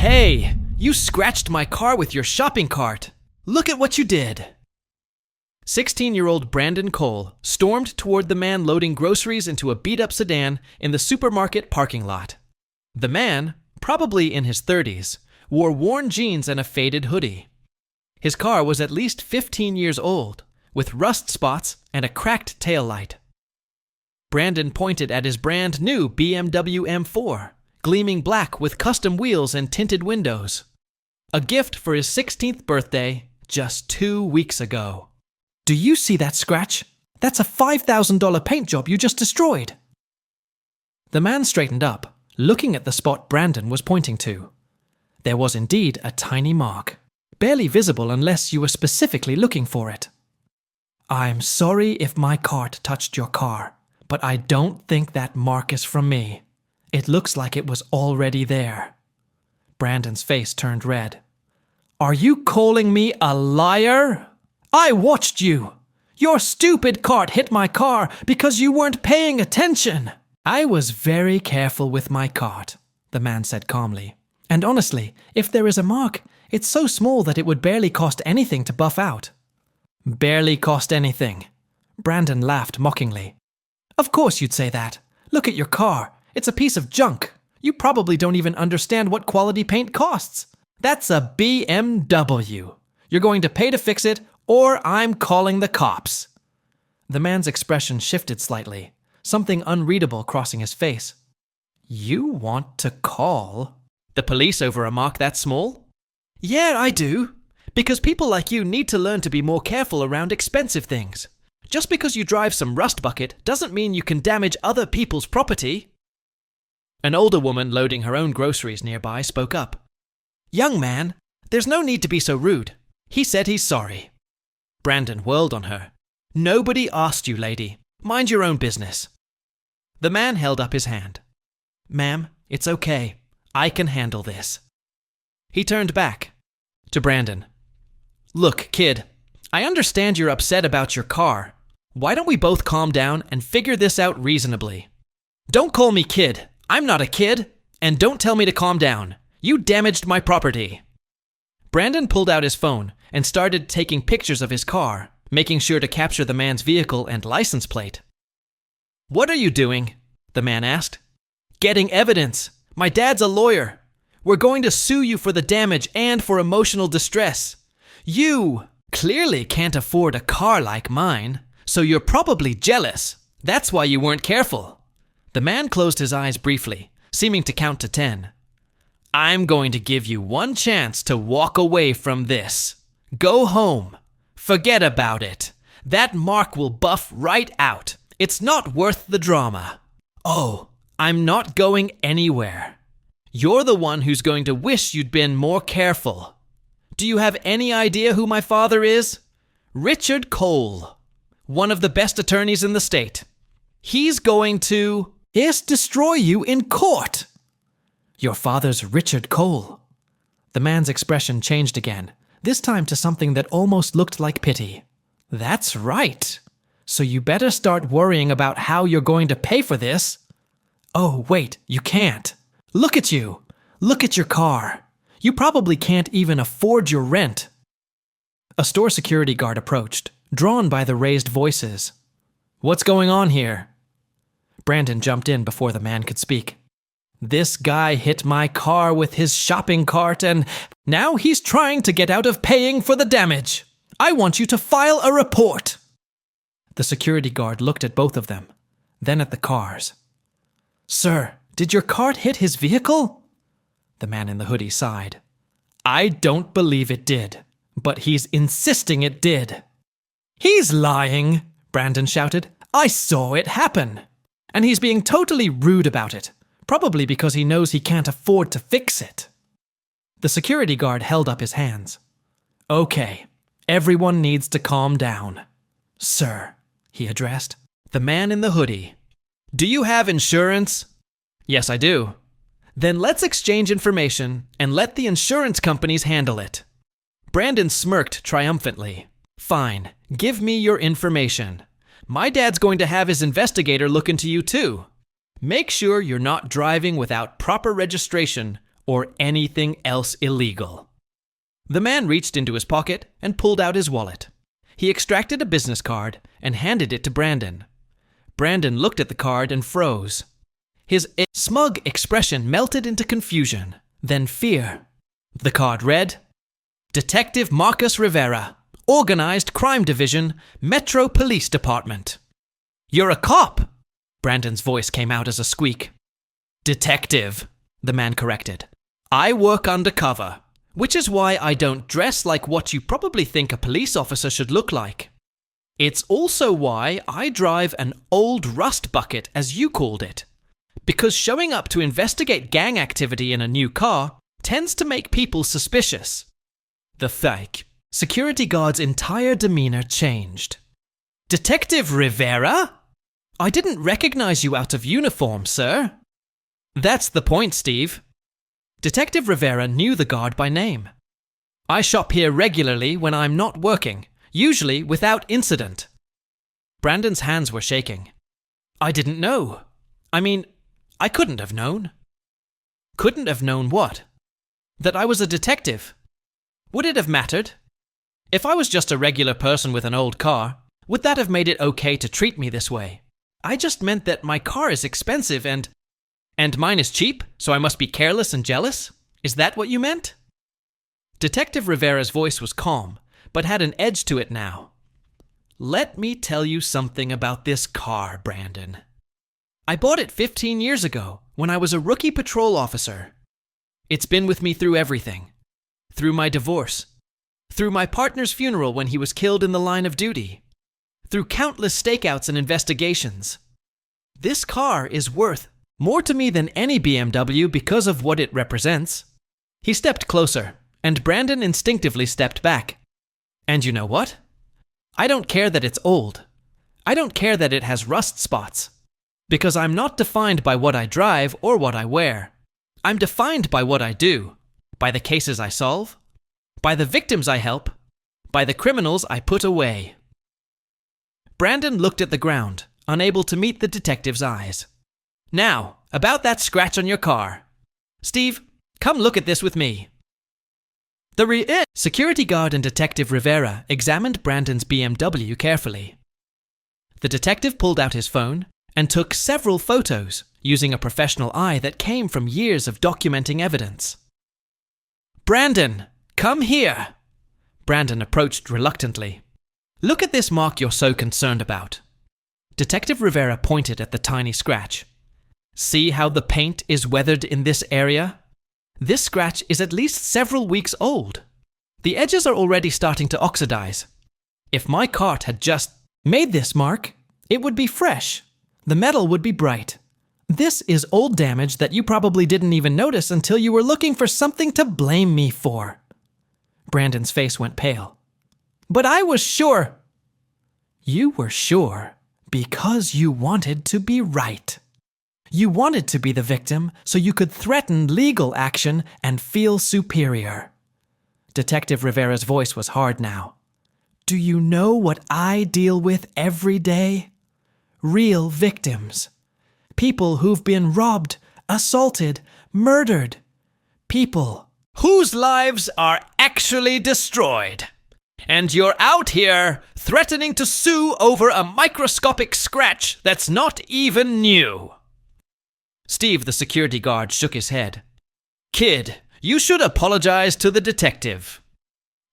Hey, you scratched my car with your shopping cart. Look at what you did. 16-year-old Brandon Cole stormed toward the man loading groceries into a beat-up sedan in the supermarket parking lot. The man, probably in his 30s, wore worn jeans and a faded hoodie. His car was at least 15 years old, with rust spots and a cracked taillight. Brandon pointed at his brand new BMW M4, gleaming black with custom wheels and tinted windows. A gift for his 16th birthday just 2 weeks ago. Do you see that scratch? That's a $5,000 paint job you just destroyed. The man straightened up, looking at the spot Brandon was pointing to. There was indeed a tiny mark, barely visible unless you were specifically looking for it. I'm sorry if my cart touched your car, but I don't think that mark is from me. It looks like it was already there. Brandon's face turned red. Are you calling me a liar? I watched you. Your stupid cart hit my car because you weren't paying attention. I was very careful with my cart, the man said calmly. And honestly, if there is a mark, it's so small that it would barely cost anything to buff out. Barely cost anything. Brandon laughed mockingly. Of course you'd say that. Look at your car. It's a piece of junk. You probably don't even understand what quality paint costs. That's a BMW. You're going to pay to fix it, or I'm calling the cops. The man's expression shifted slightly, something unreadable crossing his face. You want to call the police over a mark that small? Yeah, I do. Because people like you need to learn to be more careful around expensive things. Just because you drive some rust bucket doesn't mean you can damage other people's property. An older woman loading her own groceries nearby spoke up. Young man, there's no need to be so rude. He said he's sorry. Brandon whirled on her. Nobody asked you, lady. Mind your own business. The man held up his hand. Ma'am, it's okay. I can handle this. He turned back to Brandon. Look, kid, I understand you're upset about your car. Why don't we both calm down and figure this out reasonably? Don't call me kid. I'm not a kid. And don't tell me to calm down. You damaged my property. Brandon pulled out his phone and started taking pictures of his car, making sure to capture the man's vehicle and license plate. What are you doing? The man asked. Getting evidence. My dad's a lawyer. We're going to sue you for the damage and for emotional distress. You clearly can't afford a car like mine, so you're probably jealous. That's why you weren't careful. The man closed his eyes briefly, seeming to count to 10. I'm going to give you one chance to walk away from this. Go home. Forget about it. That mark will buff right out. It's not worth the drama. Oh, I'm not going anywhere. You're the one who's going to wish you'd been more careful. Do you have any idea who my father is? Richard Cole, one of the best attorneys in the state. He's going to, yes, destroy you in court. Your father's Richard Cole. The man's expression changed again, this time to something that almost looked like pity. That's right. So you better start worrying about how you're going to pay for this. Oh, wait, you can't. Look at you. Look at your car. You probably can't even afford your rent. A store security guard approached, drawn by the raised voices. What's going on here? Brandon jumped in before the man could speak. This guy hit my car with his shopping cart and now he's trying to get out of paying for the damage. I want you to file a report. The security guard looked at both of them, then at the cars. Sir, did your cart hit his vehicle? The man in the hoodie sighed. I don't believe it did, but he's insisting it did. He's lying, Brandon shouted. I saw it happen. And he's being totally rude about it. Probably because he knows he can't afford to fix it. The security guard held up his hands. Okay, everyone needs to calm down. Sir, he addressed. The man in the hoodie. Do you have insurance? Yes, I do. Then let's exchange information and let the insurance companies handle it. Brandon smirked triumphantly. Fine, give me your information. My dad's going to have his investigator look into you too. Make sure you're not driving without proper registration, or anything else illegal. The man reached into his pocket and pulled out his wallet. He extracted a business card and handed it to Brandon. Brandon looked at the card and froze. His smug expression melted into confusion, then fear. The card read, Detective Marcus Rivera, Organized Crime Division, Metro Police Department. You're a cop! Brandon's voice came out as a squeak. Detective, the man corrected. I work undercover, which is why I don't dress like what you probably think a police officer should look like. It's also why I drive an old rust bucket, as you called it. Because showing up to investigate gang activity in a new car tends to make people suspicious. The fake security guard's entire demeanor changed. Detective Rivera? I didn't recognize you out of uniform, sir. That's the point, Steve. Detective Rivera knew the guard by name. I shop here regularly when I'm not working, usually without incident. Brandon's hands were shaking. I didn't know. I couldn't have known. Couldn't have known what? That I was a detective. Would it have mattered? If I was just a regular person with an old car, would that have made it okay to treat me this way? I just meant that my car is expensive and mine is cheap, so I must be careless and jealous? Is that what you meant? Detective Rivera's voice was calm, but had an edge to it now. Let me tell you something about this car, Brandon. I bought it 15 years ago, when I was a rookie patrol officer. It's been with me through everything. Through my divorce. Through my partner's funeral when he was killed in the line of duty. Through countless stakeouts and investigations. This car is worth more to me than any BMW because of what it represents. He stepped closer, and Brandon instinctively stepped back. And you know what? I don't care that it's old. I don't care that it has rust spots. Because I'm not defined by what I drive or what I wear. I'm defined by what I do. By the cases I solve. By the victims I help. By the criminals I put away. Brandon looked at the ground, unable to meet the detective's eyes. Now, about that scratch on your car. Steve, come look at this with me. The security guard and Detective Rivera examined Brandon's BMW carefully. The detective pulled out his phone and took several photos using a professional eye that came from years of documenting evidence. Brandon, come here. Brandon approached reluctantly. Look at this mark you're so concerned about. Detective Rivera pointed at the tiny scratch. See how the paint is weathered in this area? This scratch is at least several weeks old. The edges are already starting to oxidize. If my cart had just made this mark, it would be fresh. The metal would be bright. This is old damage that you probably didn't even notice until you were looking for something to blame me for. Brandon's face went pale. But I was sure. You were sure because you wanted to be right. You wanted to be the victim so you could threaten legal action and feel superior. Detective Rivera's voice was hard now. Do you know what I deal with every day? Real victims. People who've been robbed, assaulted, murdered. People whose lives are actually destroyed. And you're out here threatening to sue over a microscopic scratch that's not even new. Steve, the security guard, shook his head. Kid, you should apologize to the detective.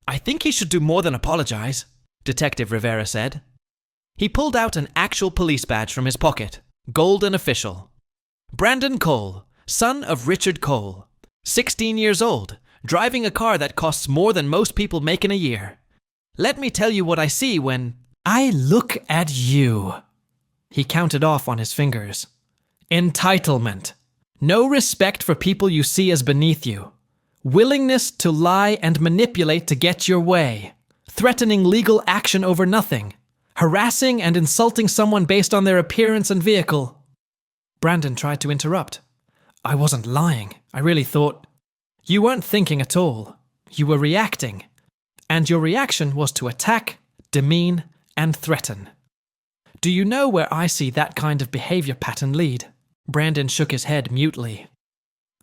I think he should do more than apologize, Detective Rivera said. He pulled out an actual police badge from his pocket, gold and official. Brandon Cole, son of Richard Cole, 16 years old, driving a car that costs more than most people make in a year. Let me tell you what I see when I look at you. He counted off on his fingers. Entitlement. No respect for people you see as beneath you. Willingness to lie and manipulate to get your way. Threatening legal action over nothing. Harassing and insulting someone based on their appearance and vehicle. Brandon tried to interrupt. I wasn't lying. I really thought... You weren't thinking at all. You were reacting. And your reaction was to attack, demean, and threaten. Do you know where I see that kind of behavior pattern lead? Brandon shook his head mutely.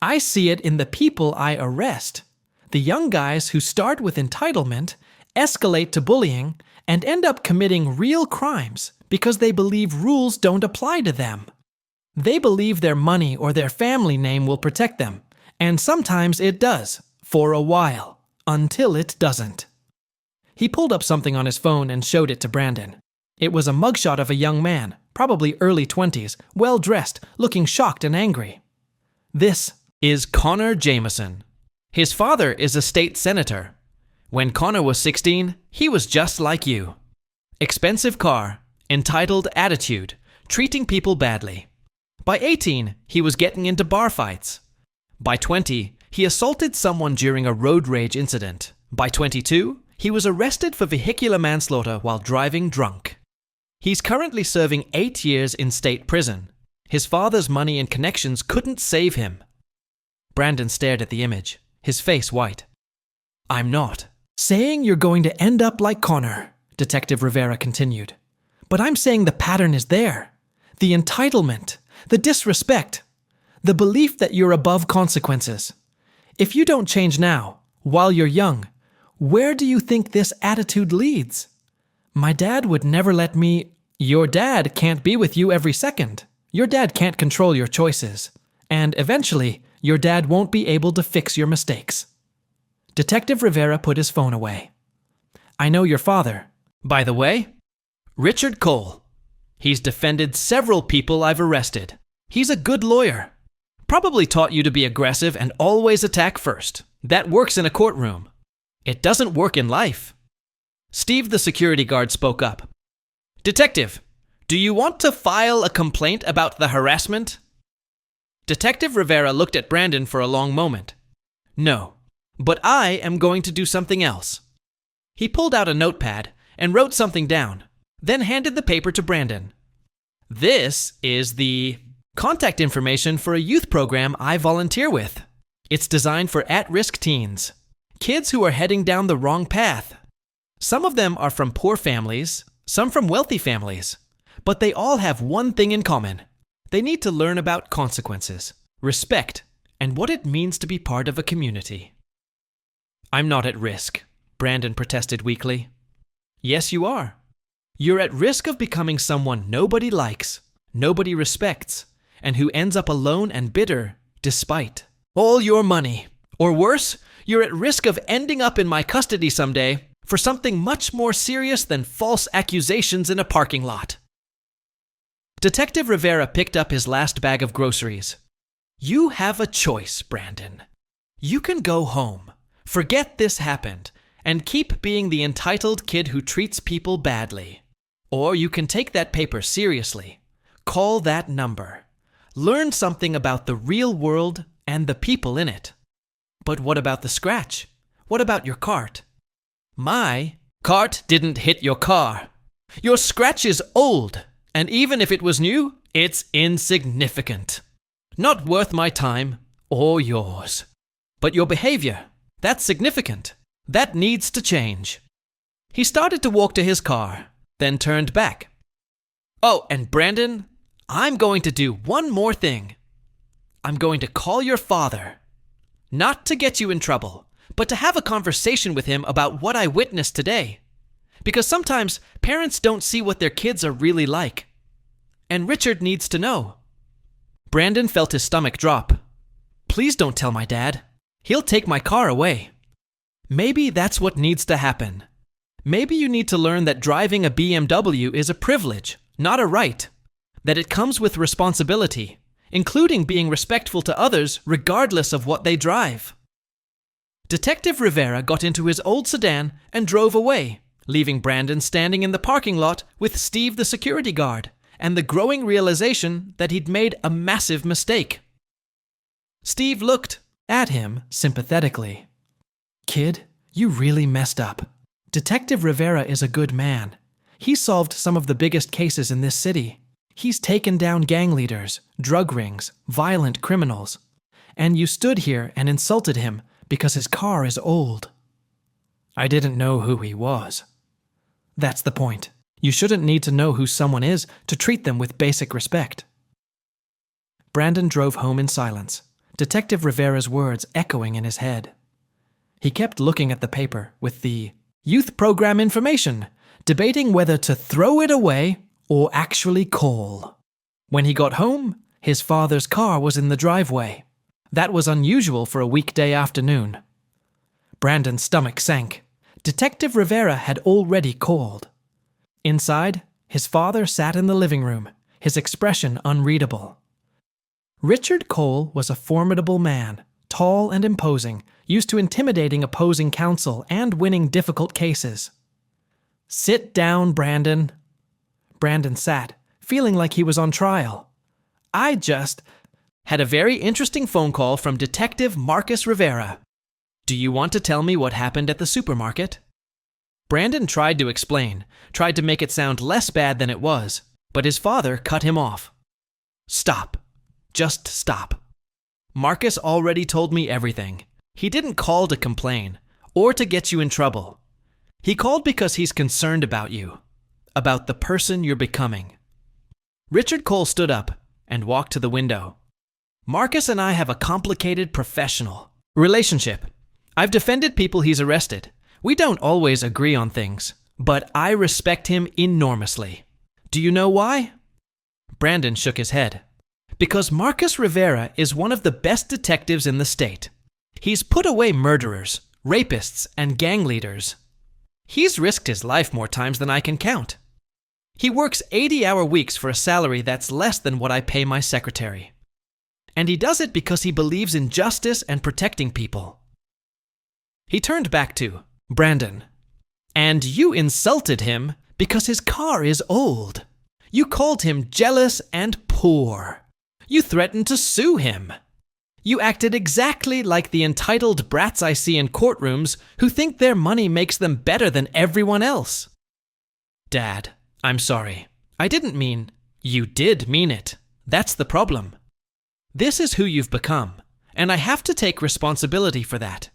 I see it in the people I arrest. The young guys who start with entitlement, escalate to bullying, and end up committing real crimes because they believe rules don't apply to them. They believe their money or their family name will protect them, and sometimes it does, for a while, until it doesn't. He pulled up something on his phone and showed it to Brandon. It was a mugshot of a young man, probably early 20s, well-dressed, looking shocked and angry. This is Connor Jameson. His father is a state senator. When Connor was 16, he was just like you. Expensive car, entitled attitude, treating people badly. By 18, he was getting into bar fights. By 20, he assaulted someone during a road rage incident. By 22, he was arrested for vehicular manslaughter while driving drunk. He's currently serving 8 years in state prison. His father's money and connections couldn't save him. Brandon stared at the image, his face white. I'm not saying you're going to end up like Connor, Detective Rivera continued. But I'm saying the pattern is there. The entitlement, the disrespect, the belief that you're above consequences. If you don't change now, while you're young, where do you think this attitude leads? My dad would never let me... Your dad can't be with you every second. Your dad can't control your choices. And eventually, your dad won't be able to fix your mistakes. Detective Rivera put his phone away. I know your father. By the way, Richard Cole. He's defended several people I've arrested. He's a good lawyer. Probably taught you to be aggressive and always attack first. That works in a courtroom. It doesn't work in life. Steve, the security guard, spoke up. Detective, do you want to file a complaint about the harassment? Detective Rivera looked at Brandon for a long moment. No, but I am going to do something else. He pulled out a notepad and wrote something down, then handed the paper to Brandon. This is the contact information for a youth program I volunteer with. It's designed for at-risk teens, kids who are heading down the wrong path. Some of them are from poor families, some from wealthy families, but they all have one thing in common. They need to learn about consequences, respect, and what it means to be part of a community. I'm not at risk, Brandon protested weakly. Yes, you are. You're at risk of becoming someone nobody likes, nobody respects, and who ends up alone and bitter despite all your money. Or worse, you're at risk of ending up in my custody someday for something much more serious than false accusations in a parking lot. Detective Rivera picked up his last bag of groceries. You have a choice, Brandon. You can go home, forget this happened, and keep being the entitled kid who treats people badly. Or you can take that paper seriously, call that number, learn something about the real world and the people in it. But what about the scratch? What about your cart? My cart didn't hit your car. Your scratch is old, and even if it was new, it's insignificant. Not worth my time or yours. But your behavior, that's significant. That needs to change. He started to walk to his car, then turned back. Oh, and Brandon, I'm going to do one more thing. I'm going to call your father. Not to get you in trouble, but to have a conversation with him about what I witnessed today. Because sometimes parents don't see what their kids are really like. And Richard needs to know. Brandon felt his stomach drop. Please don't tell my dad. He'll take my car away. Maybe that's what needs to happen. Maybe you need to learn that driving a BMW is a privilege, not a right. That it comes with responsibility, including being respectful to others regardless of what they drive. Detective Rivera got into his old sedan and drove away, leaving Brandon standing in the parking lot with Steve the security guard and the growing realization that he'd made a massive mistake. Steve looked at him sympathetically. Kid, you really messed up. Detective Rivera is a good man. He solved some of the biggest cases in this city. He's taken down gang leaders, drug rings, violent criminals. And you stood here and insulted him because his car is old. I didn't know who he was. That's the point. You shouldn't need to know who someone is to treat them with basic respect. Brandon drove home in silence. Detective Rivera's words echoing in his head. He kept looking at the paper with the youth program information, debating whether to throw it away or actually call. When he got home, his father's car was in the driveway. That was unusual for a weekday afternoon. Brandon's stomach sank. Detective Rivera had already called. Inside, his father sat in the living room, his expression unreadable. Richard Cole was a formidable man, tall and imposing, used to intimidating opposing counsel and winning difficult cases. "Sit down, Brandon." Brandon sat, feeling like he was on trial. "I just had a very interesting phone call from Detective Marcus Rivera. Do you want to tell me what happened at the supermarket?" Brandon tried to explain, tried to make it sound less bad than it was, but his father cut him off. "Stop. Just stop. Marcus already told me everything. He didn't call to complain, or to get you in trouble. He called because he's concerned about you, about the person you're becoming." Richard Cole stood up and walked to the window. "Marcus and I have a complicated professional relationship. I've defended people he's arrested. We don't always agree on things, but I respect him enormously. Do you know why?" Brandon shook his head. "Because Marcus Rivera is one of the best detectives in the state. He's put away murderers, rapists, and gang leaders. He's risked his life more times than I can count. He works 80-hour weeks for a salary that's less than what I pay my secretary. And he does it because he believes in justice and protecting people." He turned back to Brandon. "And you insulted him because his car is old. You called him jealous and poor. You threatened to sue him. You acted exactly like the entitled brats I see in courtrooms who think their money makes them better than everyone else." "Dad, I'm sorry. I didn't mean—" "You did mean it. That's the problem. This is who you've become, and I have to take responsibility for that.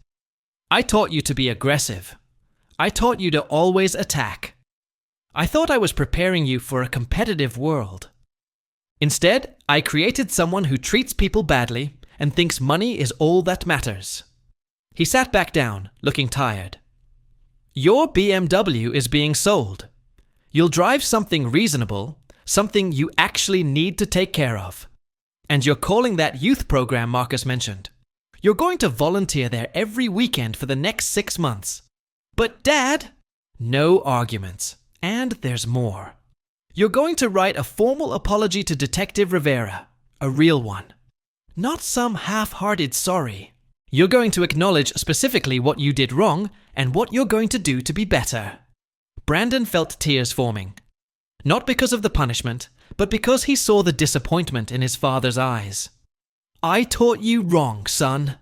I taught you to be aggressive. I taught you to always attack. I thought I was preparing you for a competitive world. Instead, I created someone who treats people badly and thinks money is all that matters." He sat back down, looking tired. "Your BMW is being sold. You'll drive something reasonable, something you actually need to take care of. And you're calling that youth program Marcus mentioned. You're going to volunteer there every weekend for the next 6 months. But Dad—" "No arguments. And there's more. You're going to write a formal apology to Detective Rivera, a real one. Not some half-hearted sorry. You're going to acknowledge specifically what you did wrong and what you're going to do to be better." Brandon felt tears forming. Not because of the punishment, but because he saw the disappointment in his father's eyes. "I taught you wrong, son.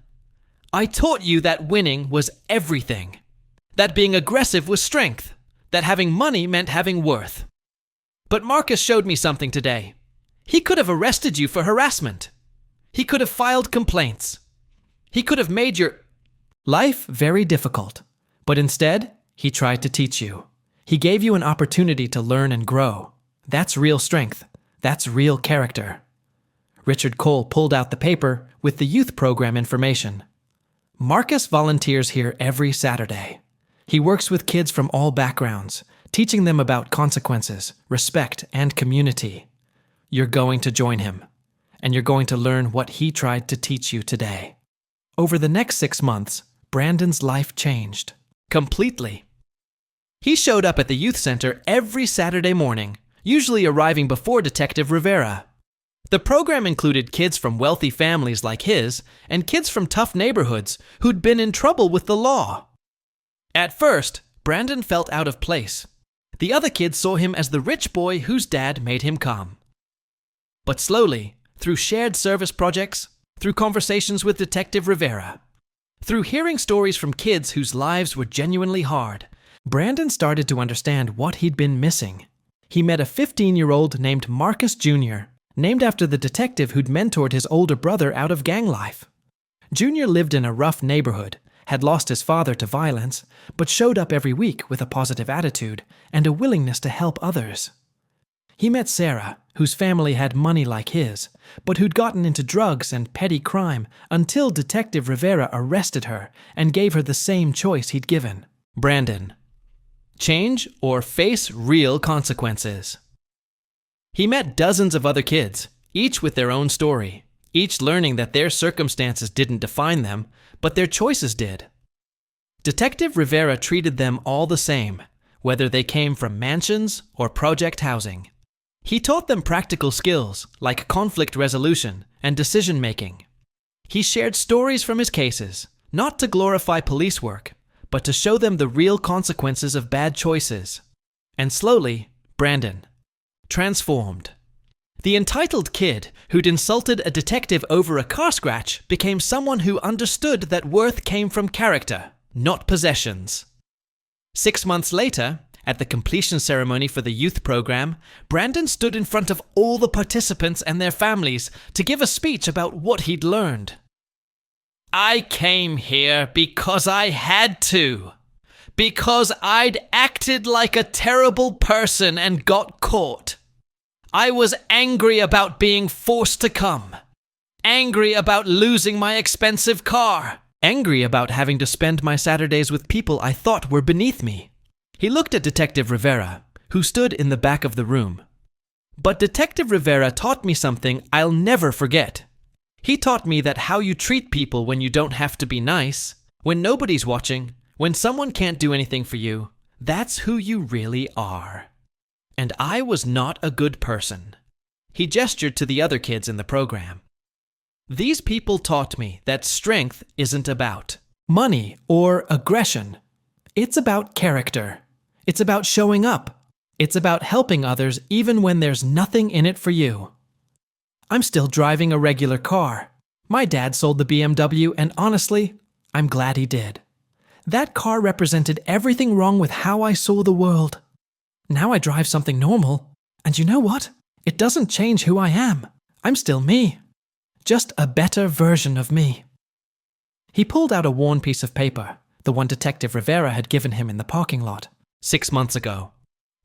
I taught you that winning was everything. That being aggressive was strength. That having money meant having worth. But Marcus showed me something today. He could have arrested you for harassment. He could have filed complaints. He could have made your life very difficult. But instead, he tried to teach you. He gave you an opportunity to learn and grow. That's real strength. That's real character." Richard Cole pulled out the paper with the youth program information. "Marcus volunteers here every Saturday. He works with kids from all backgrounds, teaching them about consequences, respect, and community. You're going to join him, and you're going to learn what he tried to teach you today." Over the next 6 months, Brandon's life changed. Completely. He showed up at the youth center every Saturday morning, usually arriving before Detective Rivera. The program included kids from wealthy families like his and kids from tough neighborhoods who'd been in trouble with the law. At first, Brandon felt out of place. The other kids saw him as the rich boy whose dad made him come. But slowly, through shared service projects, through conversations with Detective Rivera, through hearing stories from kids whose lives were genuinely hard, Brandon started to understand what he'd been missing. He met a 15-year-old named Marcus Jr., named after the detective who'd mentored his older brother out of gang life. Jr. lived in a rough neighborhood, had lost his father to violence, but showed up every week with a positive attitude and a willingness to help others. He met Sarah, whose family had money like his, but who'd gotten into drugs and petty crime until Detective Rivera arrested her and gave her the same choice he'd given. Brandon. Change or face real consequences. He met dozens of other kids, each with their own story, each learning that their circumstances didn't define them, but their choices did. Detective Rivera treated them all the same, whether they came from mansions or project housing. He taught them practical skills like conflict resolution and decision-making. He shared stories from his cases, not to glorify police work, but to show them the real consequences of bad choices. And slowly, Brandon transformed. The entitled kid who'd insulted a detective over a car scratch became someone who understood that worth came from character, not possessions. 6 months later, at the completion ceremony for the youth program, Brandon stood in front of all the participants and their families to give a speech about what he'd learned. I came here because I had to. Because I'd acted like a terrible person and got caught. I was angry about being forced to come. Angry about losing my expensive car. Angry about having to spend my Saturdays with people I thought were beneath me. He looked at Detective Rivera, who stood in the back of the room. But Detective Rivera taught me something I'll never forget. He taught me that how you treat people when you don't have to be nice, when nobody's watching, when someone can't do anything for you, that's who you really are. And I was not a good person. He gestured to the other kids in the program. These people taught me that strength isn't about money or aggression. It's about character. It's about showing up. It's about helping others even when there's nothing in it for you. I'm still driving a regular car. My dad sold the BMW, and honestly, I'm glad he did. That car represented everything wrong with how I saw the world. Now I drive something normal, and you know what? It doesn't change who I am. I'm still me. Just a better version of me. He pulled out a worn piece of paper, the one Detective Rivera had given him in the parking lot 6 months ago.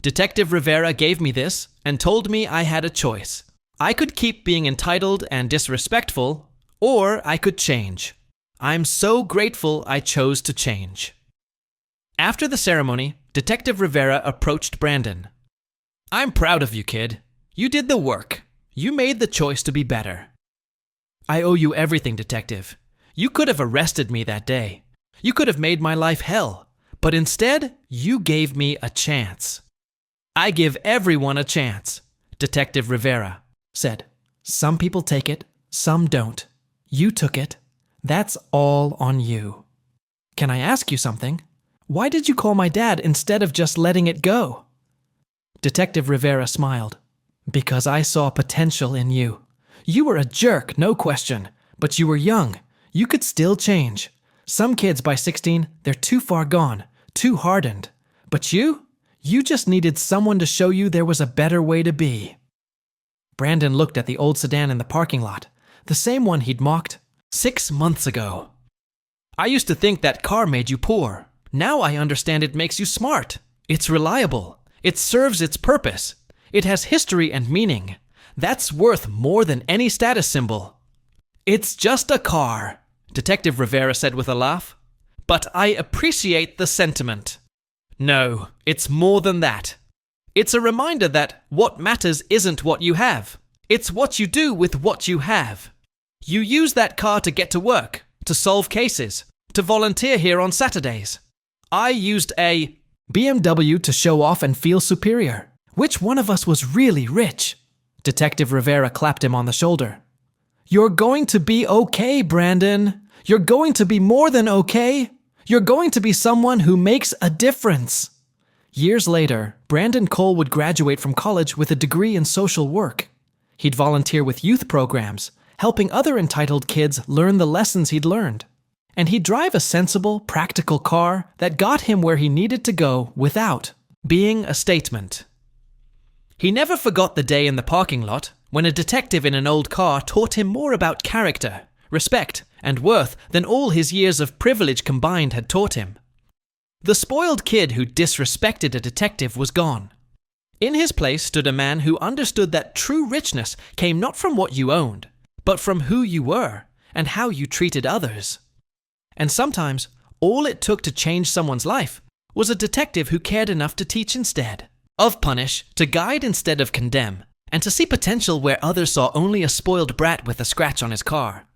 Detective Rivera gave me this and told me I had a choice. I could keep being entitled and disrespectful, or I could change. I'm so grateful I chose to change. After the ceremony, Detective Rivera approached Brandon. I'm proud of you, kid. You did the work. You made the choice to be better. I owe you everything, Detective. You could have arrested me that day. You could have made my life hell. But instead, you gave me a chance. I give everyone a chance, Detective Rivera said. Some people take it, some don't. You took it. That's all on you. Can I ask you something? Why did you call my dad instead of just letting it go? Detective Rivera smiled. Because I saw potential in you. You were a jerk, no question, but you were young. You could still change. Some kids by 16, they're too far gone, too hardened. But you just needed someone to show you there was a better way to be. Brandon looked at the old sedan in the parking lot, the same one he'd mocked 6 months ago. I used to think that car made you poor. Now I understand it makes you smart. It's reliable. It serves its purpose. It has history and meaning. That's worth more than any status symbol. It's just a car, Detective Rivera said with a laugh. But I appreciate the sentiment. No, it's more than that. It's a reminder that what matters isn't what you have. It's what you do with what you have. You use that car to get to work, to solve cases, to volunteer here on Saturdays. I used a BMW to show off and feel superior. Which one of us was really rich? Detective Rivera clapped him on the shoulder. You're going to be okay, Brandon. You're going to be more than okay. You're going to be someone who makes a difference. Years later, Brandon Cole would graduate from college with a degree in social work. He'd volunteer with youth programs, helping other entitled kids learn the lessons he'd learned. And he'd drive a sensible, practical car that got him where he needed to go without being a statement. He never forgot the day in the parking lot when a detective in an old car taught him more about character, respect, and worth than all his years of privilege combined had taught him. The spoiled kid who disrespected a detective was gone. In his place stood a man who understood that true richness came not from what you owned, but from who you were and how you treated others. And sometimes, all it took to change someone's life was a detective who cared enough to teach instead, of punish, to guide instead of condemn, and to see potential where others saw only a spoiled brat with a scratch on his car.